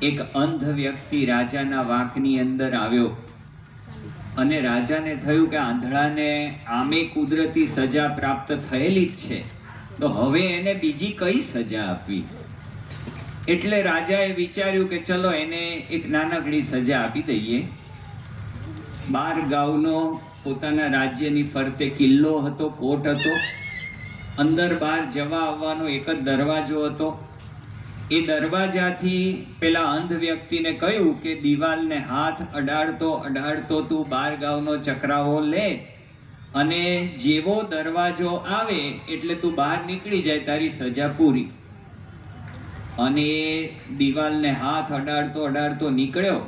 એક અંધ વ્યક્તિ રાજાના વાંકની અંદર આવ્યો અને રાજાને થયું કે આંધળાને આમે કુદરતી સજા પ્રાપ્ત થયેલી જ છે, તો હવે એને બીજી કઈ સજા આપવી? એટલે રાજાએ વિચાર્યું કે ચલો એને એક નાનકડી સજા આપી દઈએ. 12 ગાઉનો પોતાના રાજ્યની ફરતે કિલ્લો હતો, કોટ હતો, અંદર બહાર જવા આવવાનો એક જ દરવાજો હતો. એ દરવાજાથી પેલા અંધ વ્યક્તિને કહ્યું કે દિવાલને હાથ અડાડતો અડાડતો તું 12 ગાઉનો ચક્રાવો લે અને જેવો દરવાજો આવે એટલે તું બહાર નીકળી જાય, તારી સજા પૂરી. અને એ દિવાલને હાથ અડાડતો અડાડતો નીકળ્યો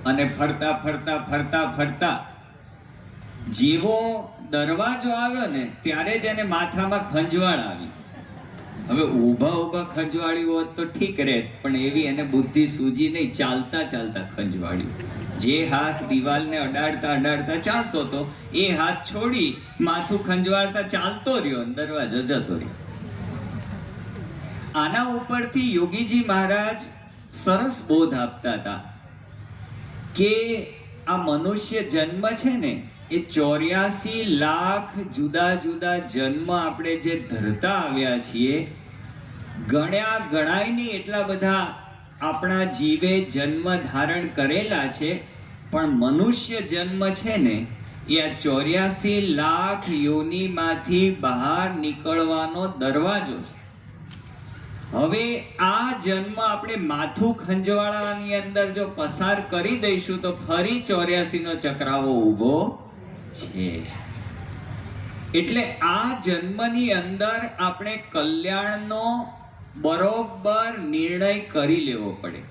અને ફરતા ફરતા ફરતા ફરતા જેવો દરવાજો આવ્યો ને ત્યારે જ એને માથામાં ખંજવાળ આવી. હવે ઊભા ઊભા ખંજવાળ્યું હોત તો ઠીક રહે, પણ એવી એને બુદ્ધિ સૂજી નહીં, ચાલતા ચાલતા ખંજવાળ્યું. જે હાથ દિવાલને અડાડતા અડાડતા ચાલતો હતો એ હાથ છોડી માથું ખંજવાળતા ચાલતો રહ્યો, દરવાજો જતો રહ્યો. આના ઉપરથી યોગીજી મહારાજ સરસ બોધ આપતા હતા કે આ મનુષ્ય જન્મ છે ને એ 84 લાખ જુદા જુદા જન્મ આપણે જે ધરતા આવ્યા છીએ, ગણ્યા ગણાય નહીં એટલા બધા આપણા જીવે જન્મ ધારણ કરેલા છે, પણ મનુષ્ય જન્મ છે ને એ આ 84 લાખ યોનિમાંથી બહાર નીકળવાનો દરવાજો છે. હવે આ જન્મ આપણે માથું ખંજવાળાની અંદર જો પસાર કરી દઈશું તો ફરી 84 નો ચક્રાવો ઊભો છે. એટલે આ જન્મની અંદર આપણે કલ્યાણનો બરોબર નિર્ણય કરી લેવો પડે.